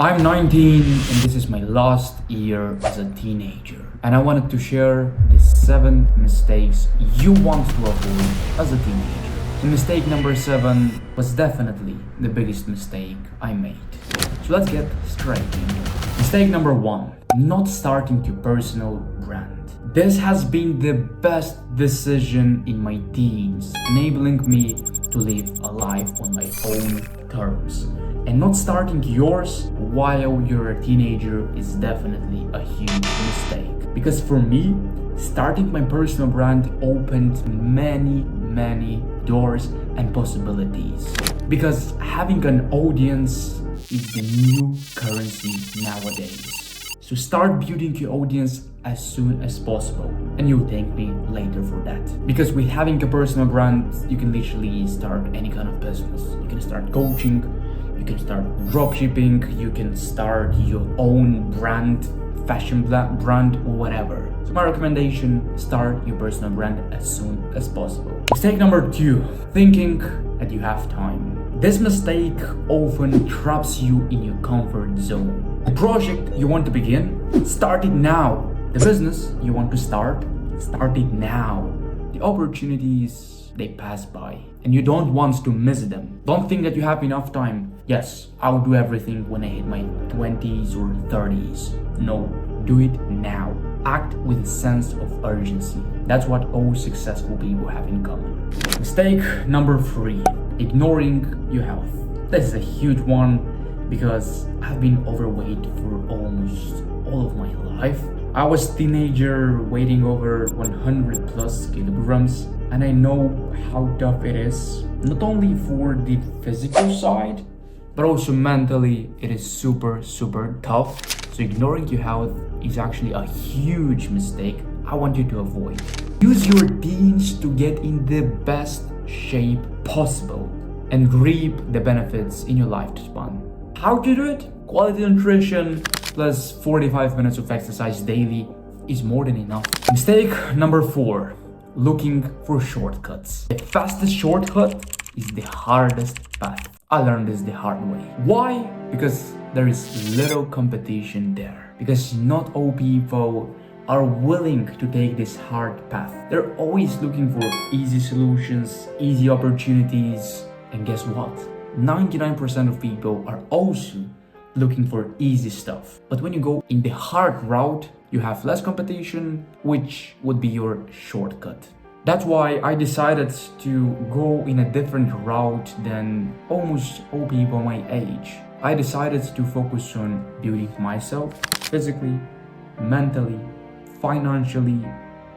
I'm 19 and this is my last year as a teenager. And I wanted to share the 7 mistakes you want to avoid as a teenager. And mistake number 7 was definitely the biggest mistake I made. So let's get straight into it. Mistake number 1, not starting your personal brand. This has been the best decision in my teens, enabling me to live a life on my own terms. And not starting yours while you're a teenager is definitely a huge mistake. Because for me, starting my personal brand opened many doors and possibilities. Because having an audience is the new currency nowadays. So start building your audience as soon as possible, and you'll thank me later for that. Because with having a personal brand, you can literally start any kind of business. You can start coaching, you can start dropshipping, you can start your own brand, fashion brand, or whatever. So my recommendation, start your personal brand as soon as possible. Mistake number 2, thinking that you have time. This mistake often traps you in your comfort zone. The project you want to begin, start it now. The business you want to start it now. The opportunities, they pass by and you don't want to miss them. Don't think that you have enough time. Yes, I'll do everything when I hit my 20s or 30s. No, do it now. Act with a sense of urgency. That's what all successful people have in common. Mistake number 3, ignoring your health. This is a huge one because I've been overweight for almost all of my life. I was a teenager weighing over 100 plus kilograms, and I know how tough it is, not only for the physical side, but also mentally it is super tough. So ignoring your health is actually a huge mistake I want you to avoid. Use your teens to get in the best shape possible and reap the benefits in your lifespan. How to do it? Quality nutrition plus 45 minutes of exercise daily is more than enough. Mistake number 4, looking for shortcuts. The fastest shortcut is the hardest path. I learned this the hard way. Why? Because there is little competition there. Because not all people are willing to take this hard path. They're always looking for easy solutions, easy opportunities. And guess what? 99% of people are also looking for easy stuff. But when you go in the hard route, you have less competition, which would be your shortcut. That's why I decided to go in a different route than almost all people my age. I decided to focus on building myself physically, mentally, financially,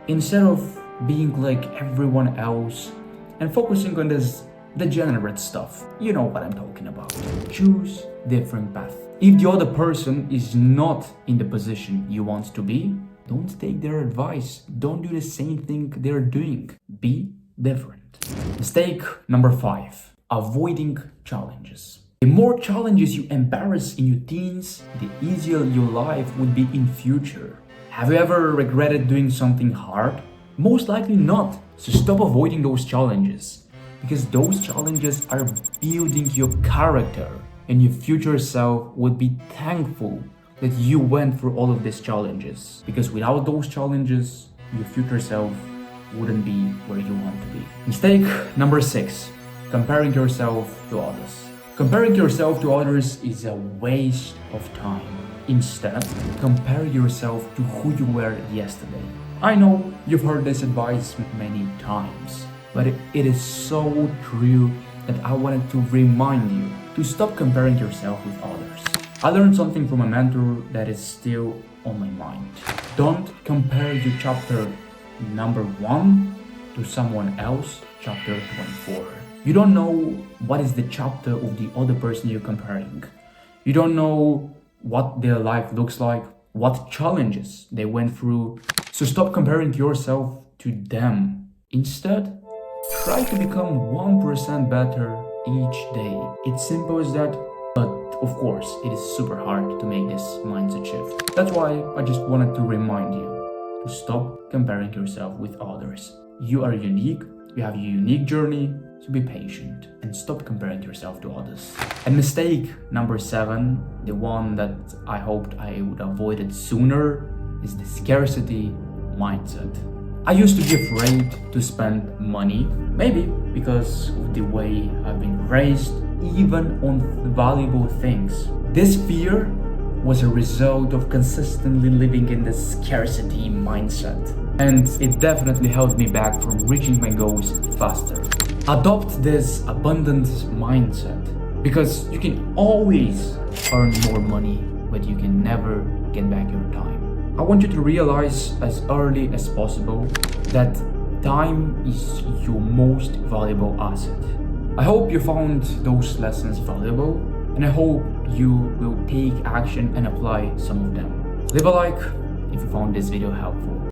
instead of being like everyone else and focusing on this degenerate stuff. You know what I'm talking about. Choose different path. If the other person is not in the position you want to be, don't take their advice. Don't do the same thing they're doing. Be different. Mistake number 5, avoiding challenges. The more challenges you embarrass in your teens, the easier your life would be in future. Have you ever regretted doing something hard? Most likely not. So stop avoiding those challenges, because those challenges are building your character, and your future self would be thankful that you went through all of these challenges. Because without those challenges, your future self wouldn't be where you want to be. Mistake number 6, comparing yourself to others. Comparing yourself to others is a waste of time. Instead, compare yourself to who you were yesterday. I know you've heard this advice many times, but it is so true that I wanted to remind you to stop comparing yourself with others. I learned something from a mentor that is still on my mind. Don't compare your chapter number 1 to someone else chapter 24. You don't know what is the chapter of the other person you're comparing. You don't know what their life looks like, what challenges they went through. So stop comparing yourself to them. Instead, try to become 1% better each day. It's simple as that, but of course, it is super hard to make this mindset shift. That's why I just wanted to remind you to stop comparing yourself with others. You are unique, you have a unique journey, to be patient and stop comparing yourself to others. And mistake number 7, the one that I hoped I would avoid it sooner, is the scarcity mindset. I used to be afraid to spend money, maybe because of the way I've been raised, even on valuable things. This fear was a result of consistently living in the scarcity mindset, and it definitely held me back from reaching my goals faster. Adopt this abundance mindset, because you can always earn more money, but you can never get back your time. I want you to realize as early as possible that time is your most valuable asset. I hope you found those lessons valuable, and I hope you will take action and apply some of them. Leave a like if you found this video helpful.